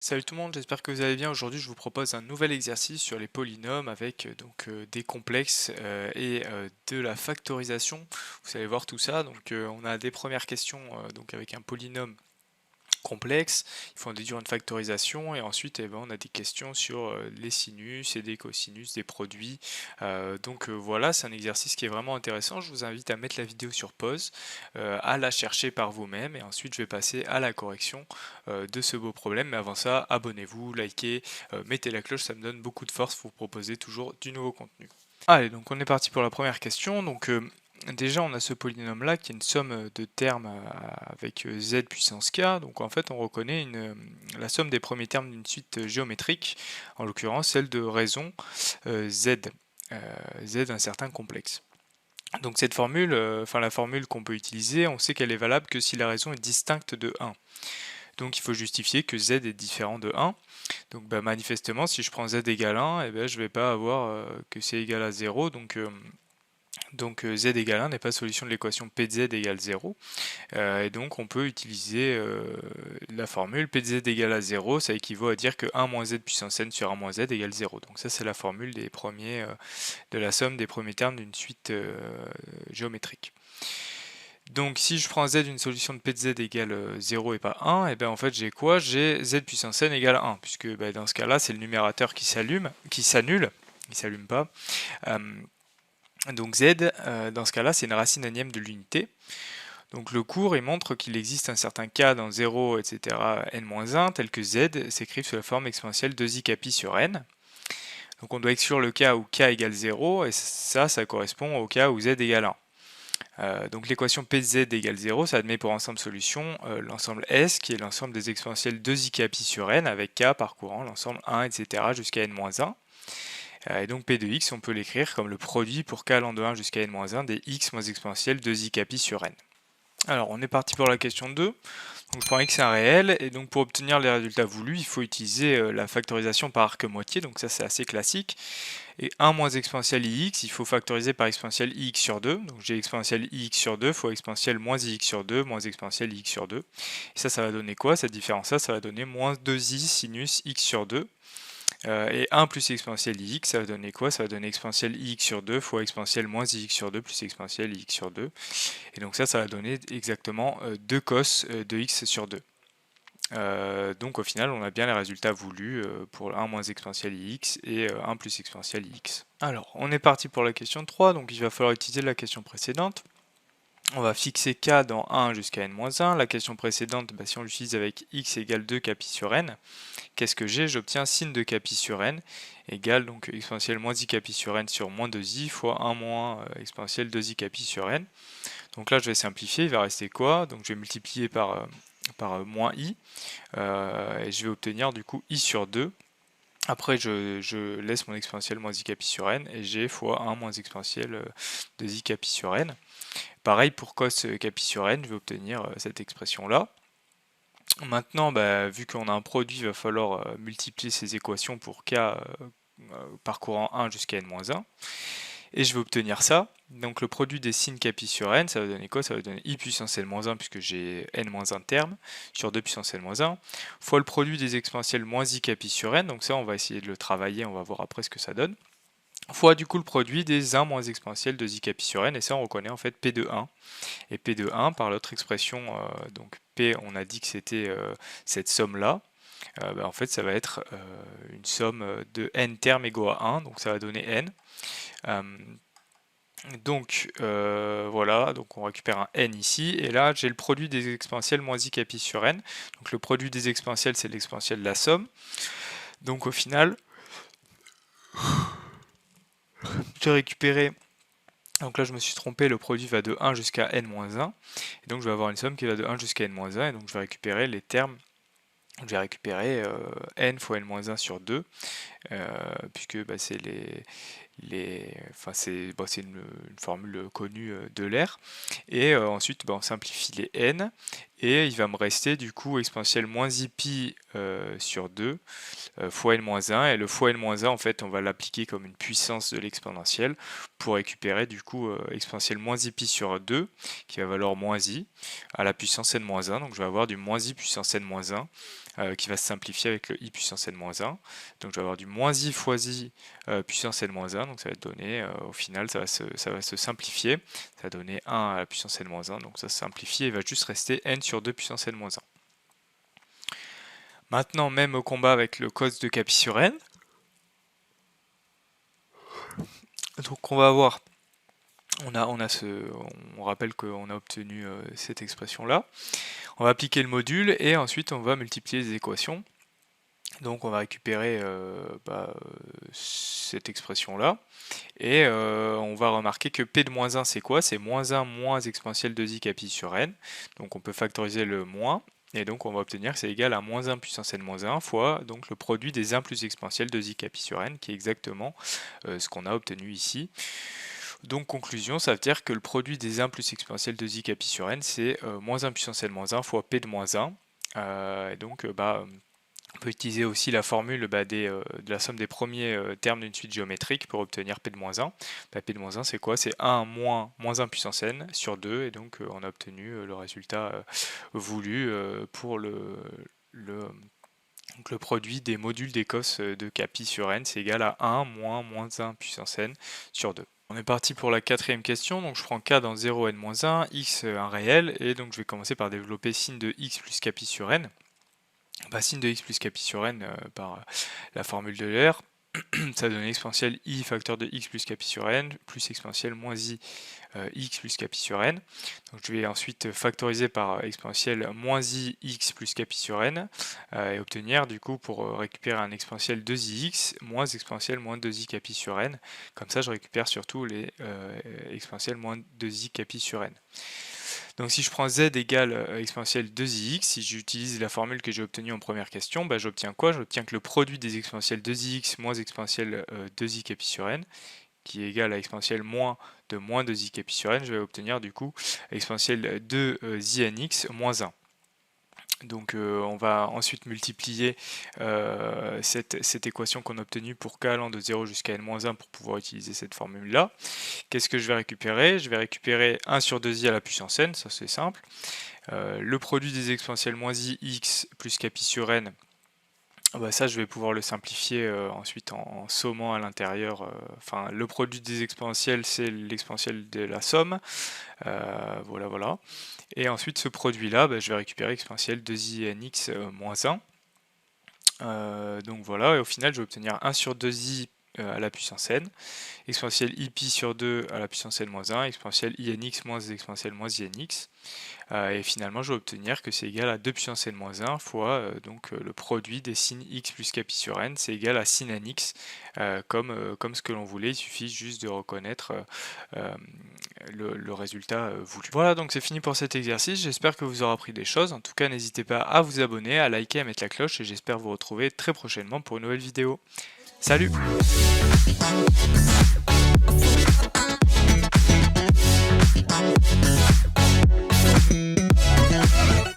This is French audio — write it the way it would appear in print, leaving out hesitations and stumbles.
Salut tout le monde, j'espère que vous allez bien. Aujourd'hui, je vous propose un nouvel exercice sur les polynômes avec des complexes et de la factorisation. Vous allez voir tout ça. On a des premières questions avec un polynôme complexe, il faut en déduire une factorisation et ensuite on a des questions sur les sinus et des cosinus, des produits. Voilà, c'est un exercice qui est vraiment intéressant. Je vous invite à mettre la vidéo sur pause, à la chercher par vous-même et ensuite je vais passer à la correction de ce beau problème. Mais avant ça, abonnez-vous, likez, mettez la cloche, ça me donne beaucoup de force pour vous proposer toujours du nouveau contenu. Allez, donc on est parti pour la première question. Déjà, on a ce polynôme-là qui est une somme de termes avec z puissance k. Donc en fait, on reconnaît la somme des premiers termes d'une suite géométrique, en l'occurrence celle de raison z, z d'un certain complexe. Donc cette formule, la formule qu'on peut utiliser, on sait qu'elle est valable que si la raison est distincte de 1. Donc il faut justifier que z est différent de 1. Donc manifestement, si je prends z égale 1, je ne vais pas avoir que c'est égal à 0. Z égale 1 n'est pas solution de l'équation P de z égale 0. Et donc on peut utiliser la formule P de z égale à 0, ça équivaut à dire que 1 moins z puissance n sur 1 moins z égale 0. Donc ça c'est la formule de la somme des premiers termes d'une suite géométrique. Donc si je prends z d'une solution de P de z égale 0 et pas 1, et bien en fait j'ai quoi? J'ai z puissance n égale 1, puisque dans ce cas-là c'est le numérateur qui s'annule, il s'allume pas. Euh, donc z, dans ce cas-là, c'est une racine énième de l'unité. Donc le cours, il montre qu'il existe un certain k dans 0, etc., n-1, tel que z s'écrit sous la forme exponentielle 2i capi sur n. Donc on doit exclure le cas où k égale 0, et ça correspond au cas où z égale 1. Donc l'équation P de z égale 0, ça admet pour ensemble solution l'ensemble S, qui est l'ensemble des exponentielles 2i capi sur n, avec k parcourant l'ensemble 1, etc., jusqu'à n-1. Et donc P de x, on peut l'écrire comme le produit pour k allant de 1 jusqu'à n-1 des x moins exponentielle 2i capi sur n. Alors on est parti pour la question 2. Donc je prends x est un réel, et donc pour obtenir les résultats voulus, il faut utiliser la factorisation par arc moitié, donc ça c'est assez classique. Et 1 moins exponentielle ix, il faut factoriser par exponentielle ix sur 2. Donc j'ai exponentielle ix sur 2 fois exponentielle moins ix sur 2 moins exponentielle ix sur 2. Et ça va donner quoi? Cette différence-là, ça va donner moins 2i sinus x sur 2. Et 1 plus exponentielle ix, ça va donner quoi? Ça va donner exponentielle ix sur 2 fois exponentielle moins ix sur 2 plus exponentielle ix sur 2. Et donc ça va donner exactement 2 cos de x sur 2. Donc au final, on a bien les résultats voulus pour 1 moins exponentielle x et 1 plus exponentielle x. Alors, on est parti pour la question 3, donc il va falloir utiliser la question précédente. On va fixer k dans 1 jusqu'à n-1. La question précédente, si on l'utilise avec x égale 2 capi sur n, qu'est-ce que j'ai? J'obtiens sin de capi sur n égale donc exponentielle moins i capi sur n sur moins 2i fois 1 moins exponentielle 2i capi sur n. Donc là je vais simplifier, il va rester quoi? Donc je vais multiplier par moins i et je vais obtenir du coup i sur 2. Après je laisse mon exponentielle moins i capi sur n et j'ai fois 1 moins exponentielle 2i capi sur n. Pareil pour cos capi sur n, je vais obtenir cette expression là. Maintenant, vu qu'on a un produit, il va falloir multiplier ces équations pour k parcourant 1 jusqu'à n-1. Et je vais obtenir ça. Donc le produit des sin capi sur n, ça va donner quoi? Ça va donner i puissance n-1 puisque j'ai n-1 terme sur 2 puissance n-1 fois le produit des exponentielles moins i capi sur n. Donc ça, on va essayer de le travailler, on va voir après ce que ça donne. Fois du coup le produit des 1 moins exponentielle de i capi sur n. Et ça, on reconnaît en fait p de 1. Et p de 1 par l'autre expression, donc p, on a dit que c'était cette somme-là. En fait, ça va être une somme de n termes égaux à 1, donc ça va donner n. Voilà, donc on récupère un n ici, et là j'ai le produit des exponentielles moins i capi sur n. Donc le produit des exponentielles, c'est l'exponentielle de la somme. Donc au final, j'ai récupéré, donc là je me suis trompé, le produit va de 1 jusqu'à n-1, et donc je vais avoir une somme qui va de 1 jusqu'à n-1, et donc je vais récupérer les termes. Je vais récupérer n fois n-1 sur 2, puisque c'est c'est une formule connue de l'air. Et ensuite, on simplifie les n, et il va me rester du coup exponentielle moins i pi sur 2 fois n-1, et le fois n-1, en fait, on va l'appliquer comme une puissance de l'exponentielle pour récupérer du coup exponentielle moins i pi sur 2, qui va valoir moins i, à la puissance n-1, donc je vais avoir du moins i puissance n-1, qui va se simplifier avec le i puissance n-1. Donc je vais avoir du moins i fois i puissance n-1, donc ça va donner, au final ça va se simplifier, ça va donner 1 à la puissance n-1, donc ça se simplifie et il va juste rester n sur 2 puissance n-1. Maintenant, même au combat avec le cos de K pi sur n, donc on va avoir, on rappelle qu'on a obtenu cette expression-là. On va appliquer le module et ensuite on va multiplier les équations. Donc on va récupérer cette expression-là. Et on va remarquer que P de moins 1 c'est quoi? C'est moins 1 moins exponentielle 2i K pi sur n. Donc on peut factoriser le moins. Et donc on va obtenir que c'est égal à moins 1 puissance n-1 fois donc le produit des 1 plus exponentielle 2i K pi sur n, qui est exactement ce qu'on a obtenu ici. Donc conclusion, ça veut dire que le produit des 1 plus exponentielle 2i K pi sur n, c'est moins 1 puissance n-1 fois P de moins 1. Et donc on peut utiliser aussi la formule de la somme des premiers termes d'une suite géométrique pour obtenir P de moins 1. P de moins 1 c'est quoi? C'est 1 moins 1 puissance n sur 2 et donc on a obtenu le résultat voulu pour le produit des modules des cos de K pi sur n, c'est égal à 1 moins 1 puissance n sur 2. On est parti pour la quatrième question, donc je prends k dans 0 n-1, x un réel, et donc je vais commencer par développer signe de x plus k pi sur n. Signe de x plus k pi sur n par la formule de Euler, ça donne exponentielle i facteur de x plus k pi sur n plus exponentielle moins i x plus k pi sur n. Donc je vais ensuite factoriser par exponentielle moins i x plus k pi sur n et obtenir du coup pour récupérer un exponentielle 2ix moins exponentielle moins 2i k pi sur n. Comme ça je récupère surtout les exponentielles moins 2i k pi sur n. Donc si je prends z égale exponentielle 2ix, si j'utilise la formule que j'ai obtenue en première question, j'obtiens quoi? J'obtiens que le produit des exponentielles 2ix moins exponentielle 2i k pi sur n, qui est égal à exponentielle moins 2i k pi sur n, je vais obtenir du coup exponentielle 2 nx moins 1. Donc on va ensuite multiplier cette équation qu'on a obtenue pour k allant de 0 jusqu'à n-1 pour pouvoir utiliser cette formule-là. Qu'est-ce que je vais récupérer? Je vais récupérer 1 sur 2i à la puissance n, ça c'est simple. Le produit des exponentielles moins i x plus k pi sur n, ça je vais pouvoir le simplifier ensuite en sommant à l'intérieur. Le produit des exponentielles c'est l'exponentielle de la somme. Voilà. Et ensuite ce produit là, je vais récupérer exponentielle 2i nx moins 1. Donc voilà, et au final je vais obtenir 1 sur 2i à la puissance n, exponentielle i pi sur 2 à la puissance n moins 1, exponentielle i nx moins exponentielle moins i nx. Et finalement je vais obtenir que c'est égal à 2 puissance n moins 1 fois le produit des signes x plus k pi sur n, c'est égal à sin nx, comme ce que l'on voulait, il suffit juste de reconnaître le résultat voulu. Voilà, donc c'est fini pour cet exercice, j'espère que vous aurez appris des choses. En tout cas n'hésitez pas à vous abonner, à liker, à mettre la cloche, et j'espère vous retrouver très prochainement pour une nouvelle vidéo. Salut!